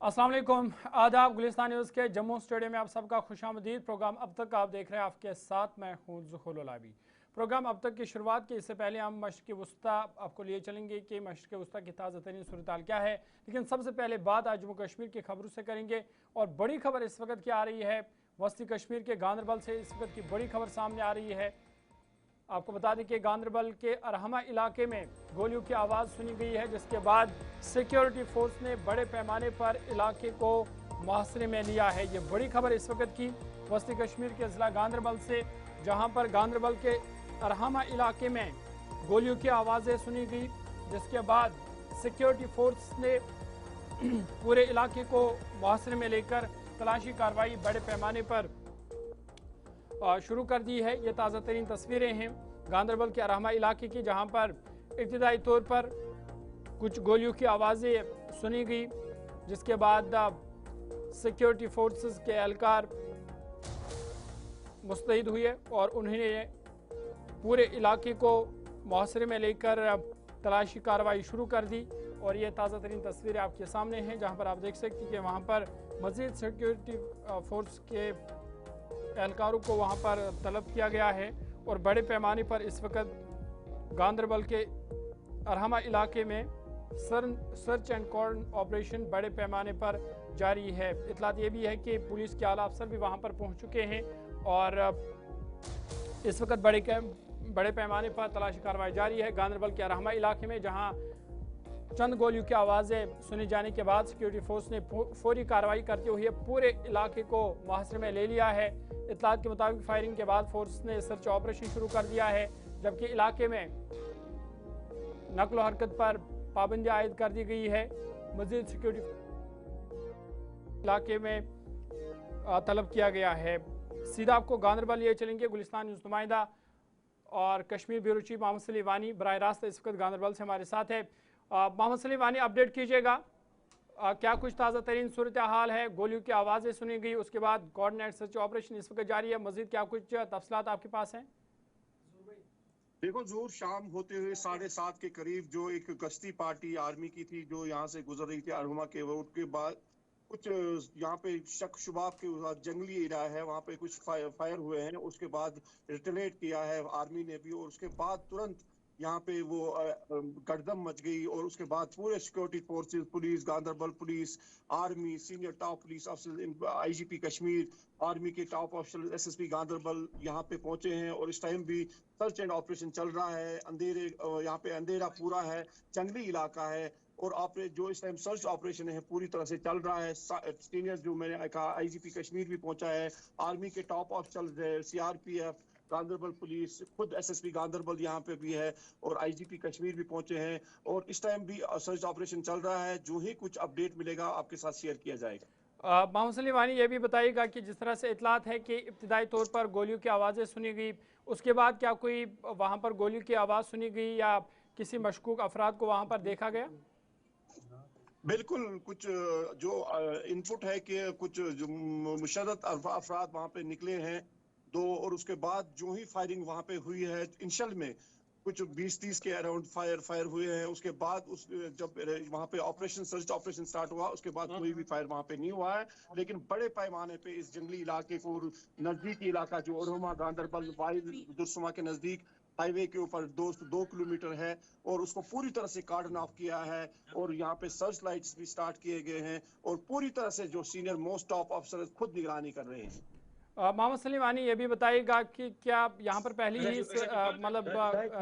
अस्सलाम वालेकुम, आदाब। गुलिस्तान न्यूज़ के जम्मू स्टूडियो में आप सबका खुशामदीद। प्रोग्राम अब तक आप देख रहे हैं, आपके साथ मैं हूँ ज़ुहुल लाबी। प्रोग्राम अब तक की शुरुआत की इससे पहले हम मशरिक़ वस्ता आपको लिए चलेंगे कि मशरिक़ वस्ता की ताज़ा तरीन सूरत क्या है। लेकिन सबसे पहले बात आज जम्मू कश्मीर की खबरों से करेंगे और बड़ी खबर इस वक्त की आ रही है वस्ती कश्मीर के गांदरबल से। इस वक्त की बड़ी खबर सामने आ रही है। आपको बता दें कि गांदरबल के अरहमा इलाके में गोलियों की आवाज़ सुनी गई है, जिसके बाद सिक्योरिटी फोर्स ने बड़े पैमाने पर इलाके को मुहासरे में लिया है। ये बड़ी खबर इस वक्त की वस्ती कश्मीर के ज़िला गांदरबल से, जहां पर गांदरबल के अरहमा इलाके में गोलियों की आवाज़ें सुनी गई, जिसके बाद सिक्योरिटी फोर्स ने पूरे इलाके को मुहासरे में लेकर तलाशी कार्रवाई बड़े पैमाने पर शुरू कर दी है। ये ताज़ा तरीन तस्वीरें हैं गांदरबल के अरहमा इलाके की, जहां पर इब्तिदाई तौर पर कुछ गोलियों की आवाज़ें सुनी गई, जिसके बाद सिक्योरिटी फोर्सेस के एहलकार मुस्तैद हुए और उन्होंने पूरे इलाके को मुहासरे में लेकर तलाशी कार्रवाई शुरू कर दी। और ये ताज़ा तरीन तस्वीरें आपके सामने हैं, जहां पर आप देख सकते हैं कि वहां पर मज़ीद सिक्योरिटी फोर्स के एहलकारों को वहां पर तलब किया गया है और बड़े पैमाने पर इस वक्त गांदरबल के अरहमा इलाके में सर्च एंड कॉर्डन ऑपरेशन बड़े पैमाने पर जारी है। इतलात ये भी है कि पुलिस के आला अफसर भी वहां पर पहुंच चुके हैं और इस वक्त बड़े पैमाने पर तलाशी कार्रवाई जारी है गांदरबल के अरहमा इलाके में, जहां चंद गोलियों की आवाज़ें सुने जाने के बाद सिक्योरिटी फोर्स ने फौरी कार्रवाई करते हुए पूरे इलाके को मुहासरे में ले लिया है। इत्तलात के मुताबिक फायरिंग के बाद फोर्स ने सर्च ऑपरेशन शुरू कर दिया है, जबकि इलाके में नकलो हरकत पर पाबंदी आयद कर दी गई है। मजीद सिक्योरिटी इलाके में तलब किया गया है। सीधा आपको गांदरबल लिए चलेंगे। गुलिस्तान न्यूज़ नुमाइंदा और कश्मीर ब्यूरो चीफ मोहम्मद सलीम वानी बराह रास्त इस वक्त गांदरबल से हमारे साथ है। मोहम्मद सलीम वानी, अपडेट कीजिएगा, क्या कुछ ताज़ा तरीन सूरत हाल है? गोलियों की आवाज़ें सुनी गई, उसके बाद कोऑर्डिनेट सर्च ऑपरेशन इस वक्त जारी है, मजीद क्या कुछ तफसीलात आपके पास हैं? देखो जोर शाम होते हुए 7:30 के करीब जो एक गश्ती पार्टी आर्मी की थी जो यहाँ से गुजर रही थी अरहुमा के रोड के बाद, कुछ यहाँ पे शक शुबाब के जंगली एरिया है, वहाँ पे कुछ फायर हुए हैं। उसके बाद रिटेलेट किया है आर्मी ने भी, और उसके बाद तुरंत यहाँ पे वो गड़दम मच गई। और उसके बाद पूरे security forces, police, Ganderbal police, army, senior top police अफसर, आईजीपी कश्मीर, आर्मी के टॉप ऑफिसर, एसएसपी गांदरबल यहाँ पे पहुंचे हैं। और इस टाइम भी सर्च एंड ऑपरेशन चल रहा है। अंधेरे यहाँ पे अंधेरा पूरा है, जंगली इलाका है, और जो इस टाइम सर्च ऑपरेशन है पूरी तरह से चल रहा है। सीनियर जो मैंने कहा आईजीपी कश्मीर भी पहुंचा है, आर्मी के top officer, CRPF, Ganderbal police, खुद एसएसपी गांदरबल यहाँ पे भी है, और आईजीपी कश्मीर भी पहुंचे हैं। और इस टाइम भी सर्च ऑपरेशन चल रहा है। जो ही कुछ अपडेट मिलेगा आपके साथ शेयर किया जाएगा। मोहम्मद सलीम वानी, ये भी बताइएगा कि जिस तरह से इतलात है कि इब्तिदाई तौर पर गोलियों की आवाज़ें सुनी गई, उसके बाद क्या कोई वहाँ पर गोलियों की आवाज़ सुनी गई या किसी मशकूक अफराद को वहाँ पर देखा गया? बिल्कुल, कुछ जो इनपुट है कि कुछ जो मुशर्रत अफराद वहाँ पे निकले हैं दो, और उसके बाद जो ही फायरिंग वहाँ पे हुई है, इनिशियल में कुछ 20-30 के अराउंड फायर हुए हैं। उसके बाद जब वहाँ पे ऑपरेशन सर्च ऑपरेशन स्टार्ट हुआ, उसके बाद कोई भी फायर वहाँ पे नहीं हुआ है। लेकिन बड़े पैमाने पे इस जंगली इलाके को, नजदीकी इलाका जो अरहुमा गांदरबल दुर्सुमा के नजदीक हाईवे के ऊपर 2 किलोमीटर है, और उसको पूरी तरह से कार्डन ऑफ किया है। और यहाँ पे सर्च लाइट्स भी स्टार्ट किए गए हैं, और पूरी तरह से जो सीनियर मोस्ट टॉप अफसर खुद निगरानी कर रहे हैं। मोहम्मद सलीम वानी, ये भी बताइएगा कि क्या यहाँ पर पहले ही मतलब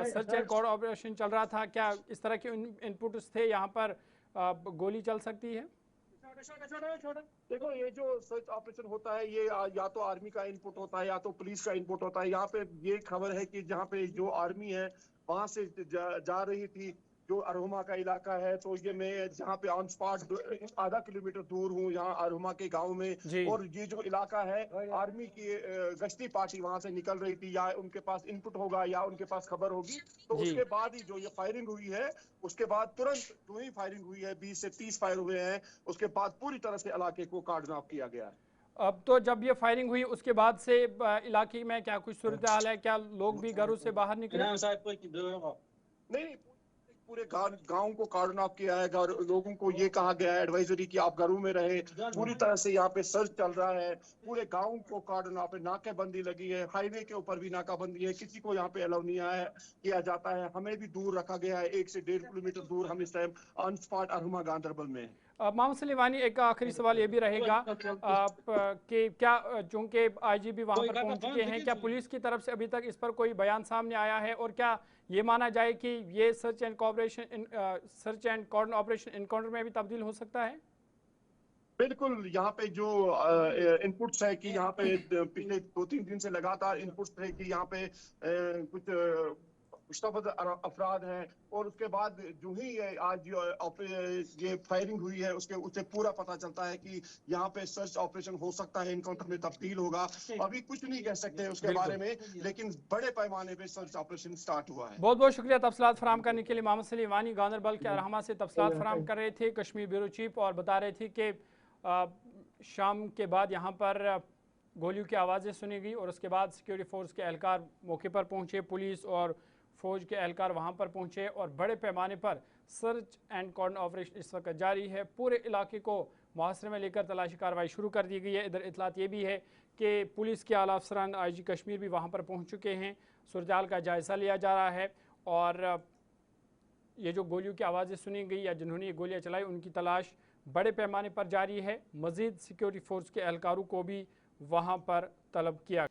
सर्च एंड कॉर्ड ऑपरेशन चल रहा था, क्या इस तरह के इनपुट्स थे यहाँ पर गोली चल सकती है? देखो, ये जो सर्च ऑपरेशन होता है ये या तो आर्मी का इनपुट होता है या तो पुलिस का इनपुट होता है। यहाँ पे ये खबर है कि जहाँ पे जो आर्मी है वहां से जा रही थी, जो अरहुमा का इलाका है, तो ये मैं जहाँ पे ऑन स्पॉट आधा किलोमीटर दूर हूँ, यहाँ अरहुमा के गांव में। और ये जो इलाका है, आर्मी की गश्ती पार्टी वहां से निकल रही थी, या उनके पास इनपुट होगा या उनके पास खबर होगी। तो उसके बाद ही जो ये फायरिंग हुई है, उसके बाद तुरंत जो ही फायरिंग हुई है, 20 से 30 फायर हुए हैं। उसके बाद पूरी तरह से इलाके को कार्डन ऑफ किया गया है। अब तो जब ये फायरिंग हुई उसके बाद से इलाके में क्या कुछ सूरत हाल है? क्या लोग भी घरों से बाहर निकले? नहीं, पूरे गांव को कार्डन ऑफ किया है, लोगों को ये कहा गया है एडवाइजरी कि आप घरों में रहे, पूरी तरह से यहाँ पे सर्च चल रहा है, पूरे गांव को कार्डन ऑफ है, नाकेबंदी लगी है, हाईवे के ऊपर भी नाकाबंदी है, किसी को यहाँ पे अलाउ नहीं किया जाता है, हमें भी दूर रखा गया है, 1 से 1.5 किलोमीटर दूर हम इस टाइम ऑन स्पॉट अरहुमा गांधरबल में हैं। मोहम्मद सलीवानी, एक आखिरी सवाल ये भी रहेगा कि क्या चूंकि आईजीपी वहां पर पहुंच चुके हैं, क्या पुलिस की तरफ से अभी तक इस पर कोई बयान सामने आया है, और क्या ये माना जाए कि ये search and cordon operation encounter में भी तब्दील हो सकता है? बिल्कुल, यहाँ पे जो इनपुट्स है कि यहाँ पे पिछले 2-3 दिन से लगातार इनपुट्स थे कि यहाँ पे कुछ मुश्तबद अफराद हैं, और उसके बाद जो ही आज ये फायरिंग हुई है उससे पूरा पता चलता है कि यहाँ पे सर्च ऑपरेशन हो सकता है, एनकाउंटर में तब्दील होगा। अभी कुछ नहीं कह सकते उसके बारे में, लेकिन बड़े पैमाने पे सर्च ऑपरेशन स्टार्ट हुआ है। बहुत बहुत शुक्रिया तफसीलात फराहम करने के लिए। मोहम्मद सलीवानी गांधरबल के अरहमा से तफसीलात फराहम कर रहे थे, कश्मीर ब्यूरो चीफ, और बता रहे थे कि शाम के बाद यहाँ पर गोलियों की आवाज़ें सुनी गई और उसके बाद सिक्योरिटी फोर्स के एहलकार मौके पर पहुँचे, पुलिस और फ़ौज के एहलकार वहाँ पर पहुँचे और बड़े पैमाने पर सर्च एंड कॉर्डन ऑपरेशन इस वक्त जारी है। पूरे इलाके को मुहासरे में लेकर तलाशी कार्रवाई शुरू कर दी गई है। इधर इतलात ये भी है कि पुलिस के आला अफसरान IG कश्मीर भी वहाँ पर पहुँच चुके हैं, सूरजाल का जायज़ा लिया जा रहा है, और ये जो गोलियों की आवाज़ें सुनी गई या जिन्होंने ये गोलियाँ चलाई उनकी तलाश बड़े पैमाने पर जारी है। मज़ीद सिक्योरिटी फोर्स के एहलकारों को भी वहाँ पर तलब किया।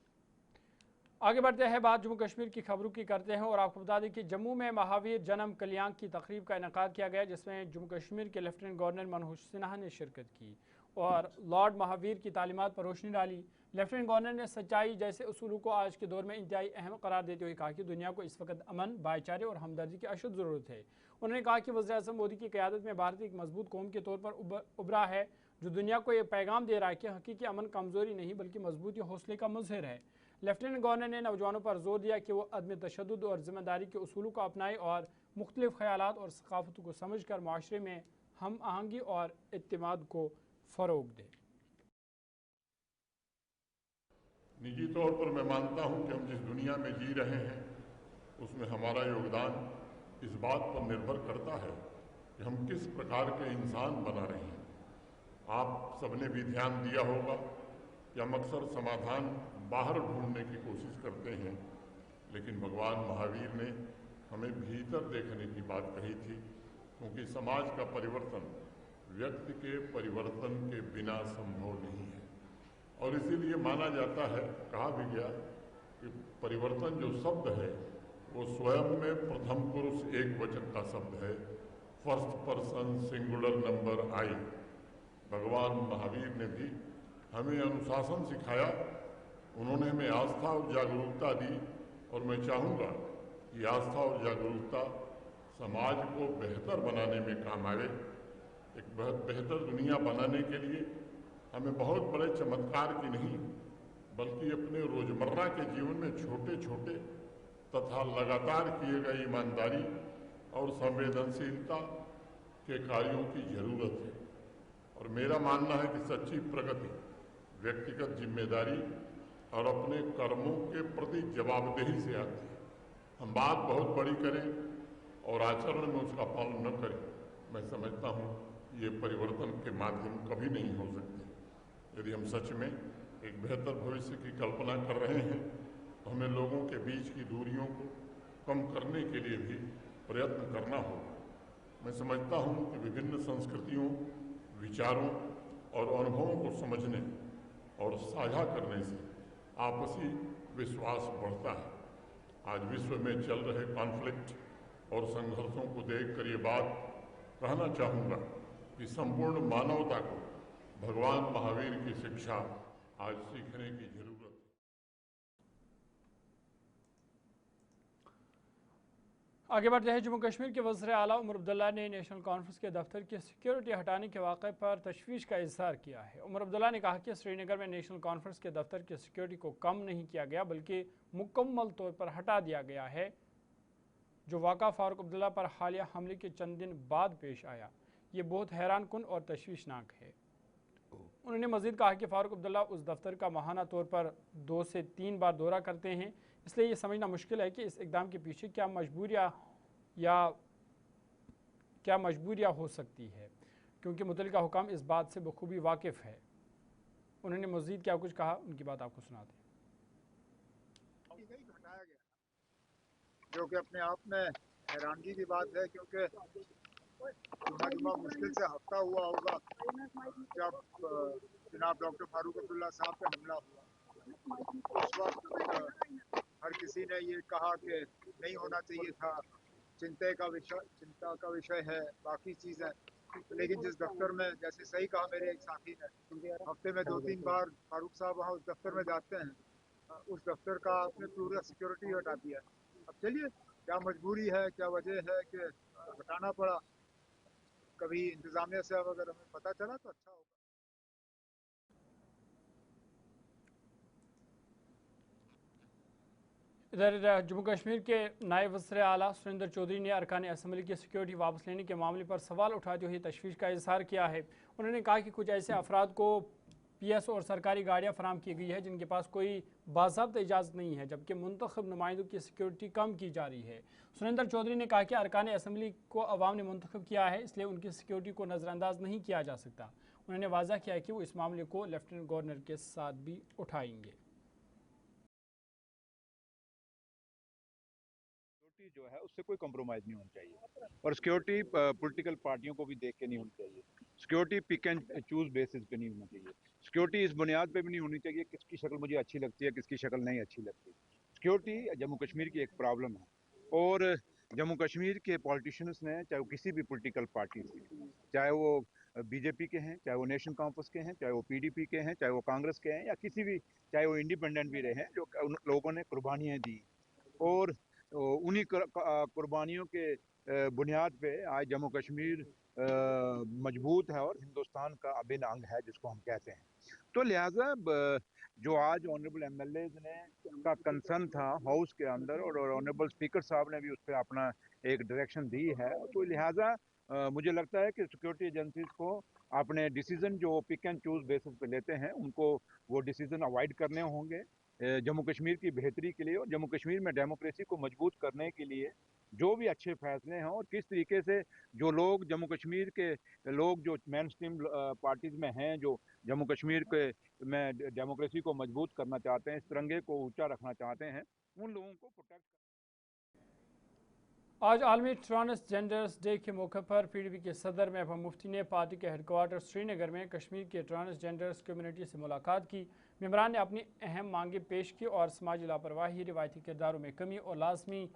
आगे बढ़ते हैं, बात जम्मू कश्मीर की खबरों की करते हैं, और आपको बता दें कि जम्मू में महावीर जन्म कल्याण की तकरीब का इनेकाद किया गया, जिसमें जम्मू कश्मीर के लेफ्टिनेंट गवर्नर मनोज सिन्हा ने शिरकत की और लॉर्ड महावीर की तालीमात पर रोशनी डाली। लेफ्टिनेंट गवर्नर ने सच्चाई जैसे उसूलों को आज के दौर में इंतहाई अहम करार देते हुए कहा कि दुनिया को इस वक्त अमन, भाईचारे और हमदर्दी की अशद ज़रूरत है। उन्होंने कहा कि वज़ीर-ए-आज़म मोदी की क़यादत में भारत एक मजबूत कौम के तौर पर उभरा है, जो दुनिया को ये पैगाम दे रहा है कि हकीकी अमन कमज़ोरी नहीं बल्कि मजबूती हौसले का मुज़हिर है। लेफ्टिनेंट गवर्नर ने नौजवानों पर जोर दिया कि वो अदम तशद्दुद और ज़िम्मेदारी के उसूलों को अपनाएं और मुख्तलिफ ख़यालात और सकाफ़तों को समझ कर माशरे में हम आहंगी और इत्तेमाद को फ़रोग़ दें। निजी तौर पर मैं मानता हूं कि हम जिस दुनिया में जी रहे हैं उसमें हमारा योगदान इस बात पर निर्भर करता है कि हम किस प्रकार के इंसान बना रहे हैं। आप सबने भी ध्यान दिया होगा कि हम अक्सर समाधान बाहर ढूंढने की कोशिश करते हैं, लेकिन भगवान महावीर ने हमें भीतर देखने की बात कही थी, क्योंकि समाज का परिवर्तन व्यक्ति के परिवर्तन के बिना संभव नहीं है। और इसीलिए माना जाता है, कहा भी गया कि परिवर्तन जो शब्द है वो स्वयं में प्रथम पुरुष एक वचन का शब्द है, फर्स्ट पर्सन सिंगुलर नंबर आई। भगवान महावीर ने भी हमें अनुशासन सिखाया, उन्होंने हमें आस्था और जागरूकता दी, और मैं चाहूँगा कि आस्था और जागरूकता समाज को बेहतर बनाने में काम आए। एक बेहतर दुनिया बनाने के लिए हमें बहुत बड़े चमत्कार की नहीं बल्कि अपने रोजमर्रा के जीवन में छोटे छोटे तथा लगातार किए गए ईमानदारी और संवेदनशीलता के कार्यों की जरूरत है। और मेरा मानना है कि सच्ची प्रगति व्यक्तिगत जिम्मेदारी और अपने कर्मों के प्रति जवाबदेही से आती है। हम बात बहुत बड़ी करें और आचरण में उसका पालन न करें, मैं समझता हूँ ये परिवर्तन के माध्यम कभी नहीं हो सकते। यदि हम सच में एक बेहतर भविष्य की कल्पना कर रहे हैं तो हमें लोगों के बीच की दूरियों को कम करने के लिए भी प्रयत्न करना होगा। मैं समझता हूँ कि विभिन्न संस्कृतियों, विचारों और अनुभवों को समझने और साझा करने से आपसी विश्वास बढ़ता है। आज विश्व में चल रहे कॉन्फ्लिक्ट और संघर्षों को देखकर ये बात कहना चाहूँगा कि संपूर्ण मानवता को भगवान महावीर की शिक्षा आज सीखने की जरूरत है। आगे बढ़ते हैं, जम्मू कश्मीर के वज़ीर आला उमर अब्दुल्ला ने नेशनल कॉन्फ्रेंस के दफ्तर की सिक्योरिटी हटाने के वाक़े पर तशवीश का इज़हार किया है। उमर अब्दुल्ला ने कहा कि श्रीनगर में नेशनल कॉन्फ्रेंस के दफ्तर की सिक्योरिटी को कम नहीं किया गया बल्कि मुकम्मल तौर पर हटा दिया गया है, जो वाक़ा फारूक अब्दुल्ला पर हालिया हमले के चंद दिन बाद पेश आया। ये बहुत हैरान कुन और तशवीशनाक है। उन्होंने मज़ीद कहा कि फारूक अब्दुल्ला उस दफ्तर का माहाना तौर पर 2 से 3 बार दौरा करते हैं, इसलिए ये समझना मुश्किल है कि इस इक़दाम के पीछे क्या मजबूरियाँ या क्या मजबूरियाँ हो सकती है, क्योंकि मुतल्लिका हुकाम इस बात से बखूबी वाकिफ़ है। उन्होंने मज़ीद क्या कुछ कहा, उनकी बात आपको सुनाते हैं। घटाया गया, जो कि अपने आप में हैरानगी की बात है, क्योंकि जुमा मुश्किल से हफ्ता हुआ होगा जब जनाब डॉक्टर फारूक अब्दुल्ला साहब पे हमला हुआ। उस वक्त हर किसी ने ये कहा कि नहीं होना चाहिए था, चिंता का विषय है, बाकी चीज़ें। लेकिन जिस दफ्तर में, जैसे सही कहा मेरे एक साथी ने, हफ्ते में 2-3 बार फारूक साहब वहाँ उस दफ्तर में जाते हैं, उस दफ्तर का आपने पूरा सिक्योरिटी हटा दिया। अब चलिए, क्या मजबूरी है, क्या वजह है कि हटाना पड़ा, कभी इंतजामिया से अब अगर हमें पता चला तो अच्छा होगा। इधर जम्मू कश्मीर के नायब वज़ीर आला सुरेंद्र चौधरी ने अरकान असम्बली की सिक्योरिटी वापस लेने के मामले पर सवाल उठाते हुए तशवीश का इजहार किया है। उन्होंने कहा कि कुछ ऐसे अफराद को PS और सरकारी गाड़ियाँ फराम की गई है जिनके पास कोई बाज़ाब्ता इजाज़त नहीं है, जबकि मुंतखब नुमाइंदों की सिक्योरिटी कम की जा रही है। सुरेंद्र चौधरी ने कहा कि अरकान असम्बली को अवाम ने मुंतखब किया है, इसलिए उनकी सिक्योरिटी को नज़रअंदाज नहीं किया जा सकता। उन्होंने वाज़ा किया कि वो इस मामले को लेफ्टिनेंट गवर्नर के साथ भी उठाएंगे। जो है उससे कोई कॉम्प्रोमाइज़ नहीं होनी चाहिए, और सिक्योरिटी पॉलिटिकल पार्टियों को भी देख के नहीं होनी चाहिए। Security pick and choose basis पे नहीं होना चाहिए। सिक्योरिटी इस बुनियाद पे भी नहीं होनी चाहिए किसकी शक्ल मुझे अच्छी लगती है, किसकी शक्ल नहीं अच्छी लगती। सिक्योरिटी जम्मू कश्मीर की एक प्रॉब्लम है, और जम्मू कश्मीर के पॉलिटिशियंस ने, चाहे वो किसी भी पॉलिटिकल पार्टी से, चाहे वो BJP के हैं, चाहे वो नेशनल कॉन्फ्रेंस के हैं, चाहे वो PDP के हैं, चाहे वो कांग्रेस के हैं, या किसी भी, चाहे वो इंडिपेंडेंट भी रहे हैं, जो उन लोगों ने कुर्बानियाँ दी, और उन्हीं कुर्बानियों के बुनियाद पे आज जम्मू कश्मीर मजबूत है और हिंदुस्तान का अभिन्न अंग है जिसको हम कहते हैं। तो लिहाजा जो आज ऑनरेबल MLAs ने का कंसर्न था हाउस के अंदर, और ऑनरेबल स्पीकर साहब ने भी उस पर अपना एक डायरेक्शन दी है, तो लिहाजा मुझे लगता है कि सिक्योरिटी एजेंसीज को अपने डिसीजन जो पिक एंड चूज बेसिस पे लेते हैं, उनको वो डिसीजन अवॉइड करने होंगे जम्मू कश्मीर की बेहतरी के लिए, और जम्मू कश्मीर में डेमोक्रेसी को मजबूत करने के लिए जो भी अच्छे फैसले हैं, और किस तरीके से जो लोग जम्मू कश्मीर के लोग जो मेन स्ट्रीम पार्टीज में हैं, जो जम्मू कश्मीर के में डेमोक्रेसी को मजबूत करना चाहते हैं, इस तिरंगे को ऊंचा रखना चाहते हैं, उन लोगों को प्रोटेक्ट। आज आलमी ट्रांसजेंडर्स डे के मौके पर PDP के सदर महबूबा मुफ्ती ने पार्टी के हेडक्वार्टर श्रीनगर में कश्मीर के ट्रांसजेंडर्स कम्युनिटी से मुलाकात की। मेंबरान ने अपनी अहम मांगें पेश की और समाजी लापरवाही, रिवायती किरदारों में कमी और लाजमी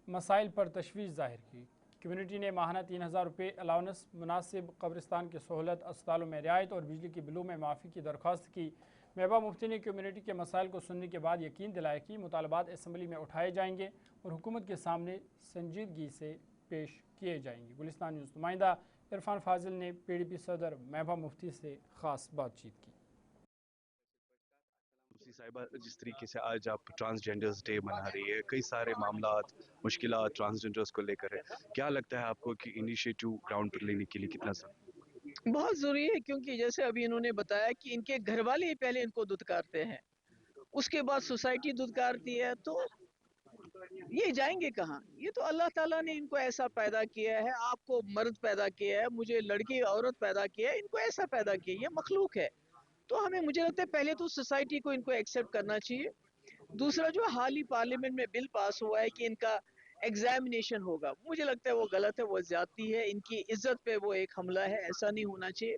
मसाइल पर तशवीश ज़ाहिर की। कम्युनिटी ने माहाना 3000 रुपये अलाउंस, मुनासिब कब्रिस्तान की सहूलत, अस्पतालों में रियायत और बिजली के बिलों में माफ़ी की दरख्वास्त की। महबूबा मुफ्ती ने कम्युनिटी के मसाइल को सुनने के बाद यकीन दिलाया कि मुतालबात असम्बली में उठाए जाएंगे और हुकूमत के सामने संजीदगी से पेश किए जाएंगे। गुलिस्तान न्यूज़ नुमाइंदा इरफान फाजिल ने PDP सदर महबूबा मुफ्ती से ख़ास बातचीत की। मुफ्ती साहिबा, जिस तरीके से आज आप ट्रांसजेंडर्स डे मना रही है, कई सारे मामलात, मुश्किलात ट्रांसजेंडर्स को लेकर है, क्या लगता है आपको कि इनिशिएटिव ग्राउंड पर लेने के लिए कितना बहुत ज़रूरी है? क्योंकि जैसे अभी इन्होंने बताया कि इनके घर वाले ही पहले इनको दुत्कारते हैं, उसके बाद सोसाइटी दुत्कारती है, तो ये जाएंगे कहाँ? ये तो अल्लाह ताला ने इनको ऐसा पैदा किया है। आपको मर्द पैदा किया है, मुझे लड़की औरत पैदा किया है, इनको ऐसा पैदा किया है, ये मखलूक है। तो हमें, मुझे लगता है पहले तो सोसाइटी को इनको एक्सेप्ट करना चाहिए। दूसरा, जो हाल ही पार्लियामेंट में बिल पास हुआ है कि इनका एग्जामिनेशन होगा, मुझे लगता है वो गलत है, वो ज्यादती है, इनकी इज्जत पे वो एक हमला है, ऐसा नहीं होना चाहिए।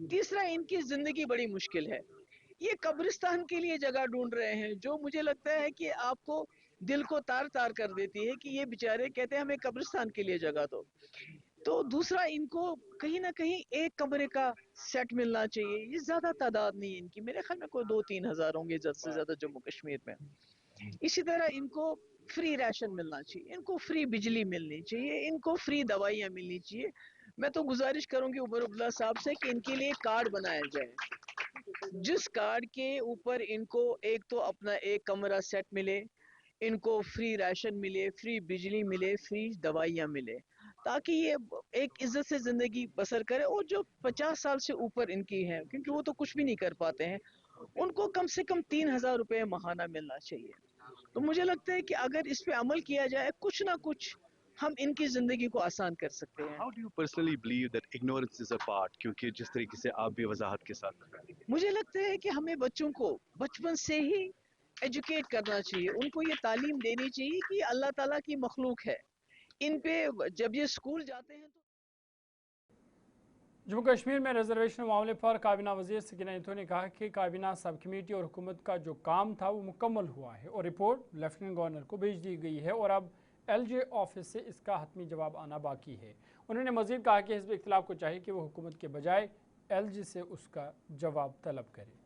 तीसरा, इनकी जिंदगी बड़ी मुश्किल है, ये कब्रिस्तान के लिए जगह ढूंढ रहे हैं, जो मुझे लगता है कि आपको दिल को तार तार कर देती है कि ये बेचारे कहते हैं हमें कब्रिस्तान के लिए जगह दो। तो दूसरा, इनको कहीं ना कहीं एक कमरे का सेट मिलना चाहिए। ये ज्यादा तादाद नहीं है इनकी, मेरे ख्याल में कोई 2-3 हज़ार होंगे ज्यादा से ज्यादा जम्मू कश्मीर में। इसी तरह इनको फ्री राशन मिलना चाहिए, इनको फ्री बिजली मिलनी चाहिए, इनको फ्री दवाइयाँ मिलनी चाहिए। मैं तो गुजारिश करूंगी उमर अब्दुल्ला साहब से कि इनके लिए कार्ड बनाया जाए, जिस कार्ड के ऊपर इनको एक तो अपना एक कमरा सेट मिले, इनको फ्री राशन मिले, फ्री बिजली मिले, फ्री दवाइयाँ मिले, ताकि ये एक इज्जत से जिंदगी बसर करे। और जो 50 साल से ऊपर इनकी है, क्योंकि वो तो कुछ भी नहीं कर पाते हैं, उनको कम से कम 3000 रुपये माहाना मिलना चाहिए। तो मुझे लगता है कि अगर इस पे अमल किया जाए, कुछ ना कुछ हम इनकी ज़िंदगी को आसान कर सकते हैं। How do you personally believe that ignorance is a part? क्योंकि जिस तरीके से आप भी वजाहत के साथ मुझे लगता है कि हमें बच्चों को बचपन से ही एजुकेट करना चाहिए, उनको ये तालीम देनी चाहिए कि अल्लाह ताला की मखलूक है। इन पे जब ये स्कूल जाते हैं तो जम्मू कश्मीर में रिजर्वेशन मामले पर काबीना वज़ीर सकीना इंथो ने कहा कि काबीना सब कमेटी और हुकूमत का जो काम था वो मुकम्मल हुआ है और रिपोर्ट लेफ्टिनेंट गवर्नर को भेज दी गई है और अब LJ ऑफिस से इसका हतमी जवाब आना बाकी है। उन्होंने मज़ीद कहा कि हिज़्ब इख्तिलाफ को चाहिए कि वो हुकूमत के बजाय LJ से उसका जवाब तलब करे।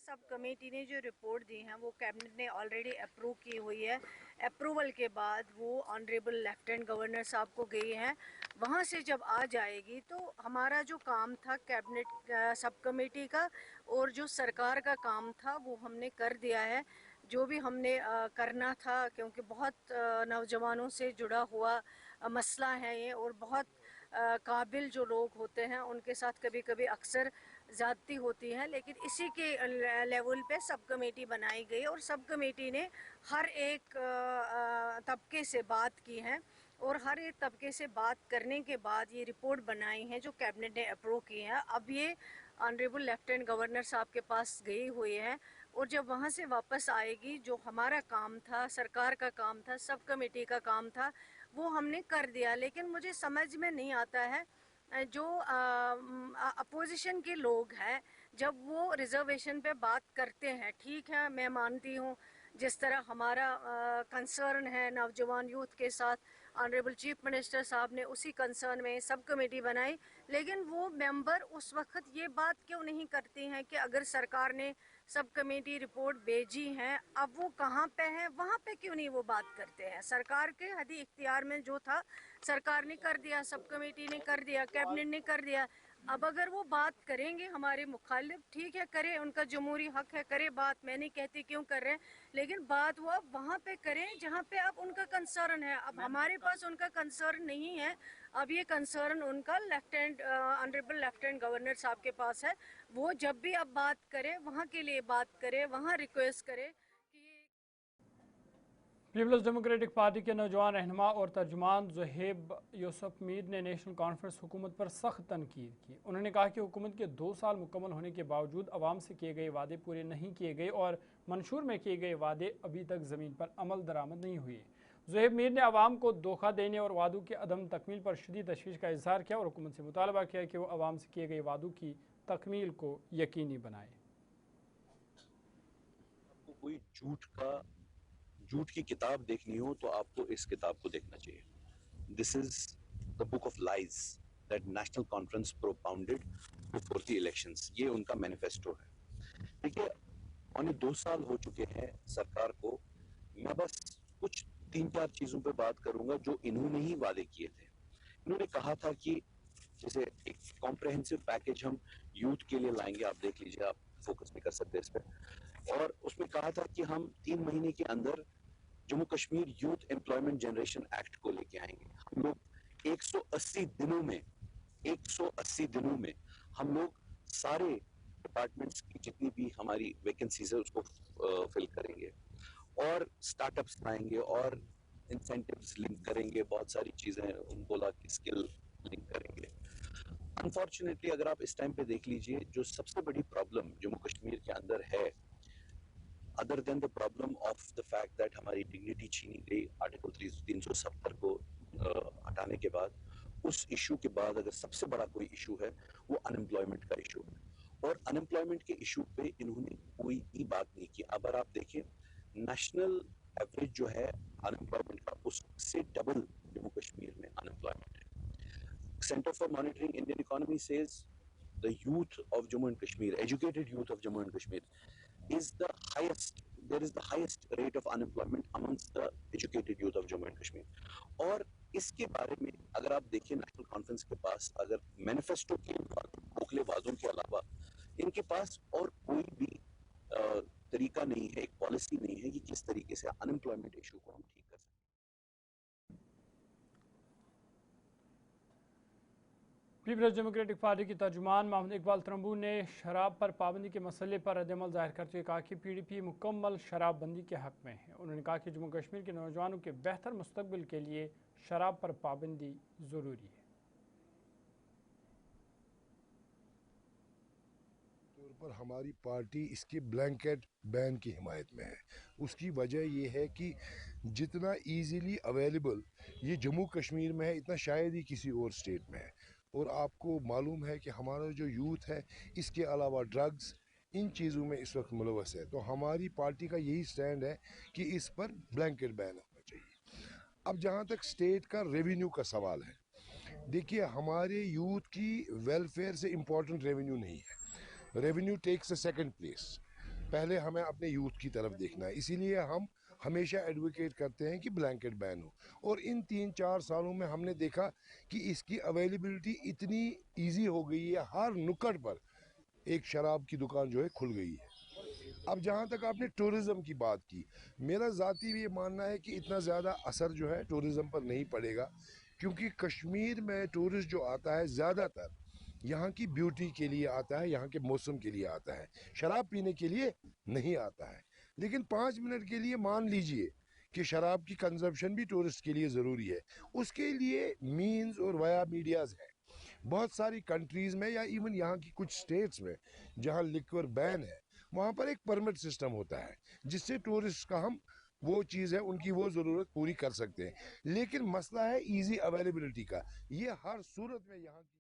सब कमेटी ने जो रिपोर्ट दी है वो कैबिनेट ने ऑलरेडी अप्रूव की हुई है। अप्रूवल के बाद वो ऑनरेबल लेफ्टिनेंट गवर्नर साहब को गई है, वहाँ से जब आ जाएगी तो हमारा जो काम था कैबिनेट सब कमेटी का और जो सरकार का काम था वो हमने कर दिया है। जो भी हमने करना था, क्योंकि बहुत नौजवानों से जुड़ा हुआ मसला है ये और बहुत काबिल जो लोग होते हैं उनके साथ कभी कभी अक्सर ज़्यादती होती है, लेकिन इसी के लेवल पे सब कमेटी बनाई गई और सब कमेटी ने हर एक तबके से बात की है और हर एक तबके से बात करने के बाद ये रिपोर्ट बनाई है जो कैबिनेट ने अप्रूव की है। अब ये ऑनरेबल लेफ्टिनेंट गवर्नर साहब के पास गई हुई है और जब वहाँ से वापस आएगी जो हमारा काम था, सरकार का काम था, सब कमेटी का काम था, वो हमने कर दिया। लेकिन मुझे समझ में नहीं आता है जो अपोजिशन के लोग हैं जब वो रिजर्वेशन पे बात करते हैं, ठीक है मैं मानती हूँ जिस तरह हमारा कंसर्न है नौजवान यूथ के साथ, ऑनरेबल चीफ मिनिस्टर साहब ने उसी कंसर्न में सब कमेटी बनाई, लेकिन वो मेंबर उस वक्त ये बात क्यों नहीं करती हैं कि अगर सरकार ने सब कमेटी रिपोर्ट भेजी है अब वो कहाँ पे है, वहाँ पे क्यों नहीं वो बात करते हैं। सरकार के हदी इख्तियार में जो था सरकार ने कर दिया, सब कमेटी ने कर दिया, कैबिनेट ने कर दिया। अब अगर वो बात करेंगे हमारे मुखालिफ, ठीक है करे, उनका जमहूरी हक है, करे बात, मैं नहीं कहती क्यों कर रहे हैं, लेकिन बात वो अब वहाँ पे करें जहाँ पे अब उनका कंसर्न है। अब हमारे पास उनका कंसर्न नहीं है, अब ये कंसर्न उनका ऑनरेबल लेफ्टिनेंट गवर्नर साहब के पास है। वो जब भी अब बात करे वहाँ के लिए बात करे, वहाँ रिक्वेस्ट करे कि पीपल्स डेमोक्रेटिक पार्टी के नौजवान रहनुमा और तर्जुमान ज़ुहैब यूसुफ मीर ने नेशनल कॉन्फ्रेंस हुकूमत पर सख्त तनकीद की। उन्होंने कहा कि हुकूमत के 2 साल मुकम्मल होने के बावजूद अवाम से किए गए वादे पूरे नहीं किए गए और मंशूर में किए गए वादे अभी तक ज़मीन पर अमल दरामद नहीं हुए। ज़ुहैब मीर ने अवाम को धोखा देने और वादों के अदम तकमील पर शदीद तशवीश का इजहार किया और हुकूमत से मुतालबा किया कि वो अवाम से किए गए वादों की तकमील को यकीनी बनाए। आपको कोई झूठ की किताब देखनी हो तो आपको इस किताब को देखना चाहिए। This is the book of lies that national conference propounded before the elections. ये उनका मैनिफेस्टो है। देखिए, पौने 2 साल हो चुके हैं सरकार को। मैं बस कुछ 3-4 चीजों पे बात करूंगा जो इन्होंने ही वादे किए थे। इन्होंने कहा था कि जैसे एक कॉम्प्रहेंसिव पैकेज हम यूथ के लिए लाएंगे, आप देख लीजिए, आप फोकस नहीं कर सकते इस पे, और उसमें कहा था कि हम 3 महीने के अंदर Jammu Kashmir youth employment generation act को लेके आएंगे। हम लोग 180 दिनों में हम लोग सारे डिपार्टमेंट्स की जितनी भी हमारी वैकेंसीज है उसको फिल करेंगे और स्टार्टअप्स लाएंगे और इंसेंटिव्स लिंक करेंगे, बहुत सारी चीजें उन बोला कि स्किल लिंक करेंगे। अनफॉर्चुनेटली अगर आप इस टाइम पे देख लीजिए, जो सबसे बड़ी प्रॉब्लम जम्मू कश्मीर के अंदर है, other than the problem of the fact that हमारी डिग्निटी छीनी गई आर्टिकल 370 को हटाने के बाद, उस इशू के बाद अगर सबसे बड़ा कोई इशू है वो अनएम्प्लॉयमेंट का इशू है। और अनएम्प्लॉयमेंट के इशू पे इन्होंने कोई भी बात नहीं की। अगर आप देखें नेशनल एवरेज जो है अनएम्प्लॉयमेंट का, उससे डबल जम्मू कश्मीर में अनएम्प्लॉयमेंट है। Centre for monitoring Indian economy says the youth of Jammu and Kashmir, educated youth of Jammu and Kashmir is the highest, there is the highest rate of unemployment amongst the educated youth of Jammu and Kashmir. और इसके बारे में अगर आप देखिए national conference के पास अगर manifesto के खोखले वादों के अलावा इनके पास और कोई भी तरीका नहीं है, एक पॉलिसी नहीं है कि किस तरीके से अनएम्प्लॉयमेंट इशू को हम ठीक कर सकते। پیپلز ڈیموکریٹک پارٹی کی ترجمان محمد اقبال ترنبو نے شراب پر پابندی کے مسئلے پر ردعمل ظاہر کرتے ہوئے کہا کہ پی ڈی پی مکمل شراب بندی کے حق میں ہے۔ انہوں نے کہا کہ جموں کشمیر کے نوجوانوں کے بہتر مستقبل کے لیے شراب پر پابندی ضروری ہے۔ طور پر ہماری پارٹی اس کے بلینکٹ بین کی حمایت میں ہے۔ اس کی وجہ یہ ہے کہ جتنا ایزیلی اویلیبل یہ جموں کشمیر میں ہے اتنا شاید ہی کسی اور اسٹیٹ میں ہے، اور آپ کو معلوم ہے کہ ہمارا جو یوتھ ہے اس کے علاوہ ڈرگز ان چیزوں میں اس وقت ملوث ہے، تو ہماری پارٹی کا یہی سٹینڈ ہے کہ اس پر بلینکٹ بین ہونا چاہیے۔ اب جہاں تک اسٹیٹ کا ریونیو کا سوال ہے، دیکھیے ہمارے یوتھ کی ویلفیئر سے امپورٹنٹ ریونیو نہیں ہے، revenue takes a second place, پہلے ہمیں اپنے یوتھ کی طرف دیکھنا ہے، اسی لیے ہم ہمیشہ ایڈوکیٹ کرتے ہیں کہ بلینکٹ بین ہو، اور ان 3-4 سالوں میں ہم نے دیکھا کہ اس کی اویلیبلٹی اتنی ایزی ہو گئی ہے، ہر نکڑ پر ایک شراب کی دکان جو ہے کھل گئی ہے۔ اب جہاں تک آپ نے ٹورزم کی بات کی، میرا ذاتی یہ ماننا ہے کہ اتنا زیادہ اثر جو ہے ٹورزم پر نہیں پڑے گا، کیونکہ کشمیر میں ٹورسٹ جو آتا ہے زیادہ تر یہاں کی بیوٹی کے لیے آتا ہے، یہاں کے موسم کے لیے آتا ہے، شراب پینے کے لیے نہیں آتا ہے۔ لیکن 5 منٹ کے لیے مان لیجئے کہ شراب کی کنزمپشن بھی ٹورسٹ کے لیے ضروری ہے، اس کے لیے مینز اور ویا میڈیاز ہیں۔ بہت ساری کنٹریز میں یا ایون یہاں کی کچھ سٹیٹس میں جہاں لیکور بین ہے وہاں پر ایک پرمٹ سسٹم ہوتا ہے جس سے ٹورسٹ کا ہم وہ چیز ہے ان کی وہ ضرورت پوری کر سکتے ہیں، لیکن مسئلہ ہے ایزی اویلیبلٹی کا، یہ ہر صورت میں یہاں کی۔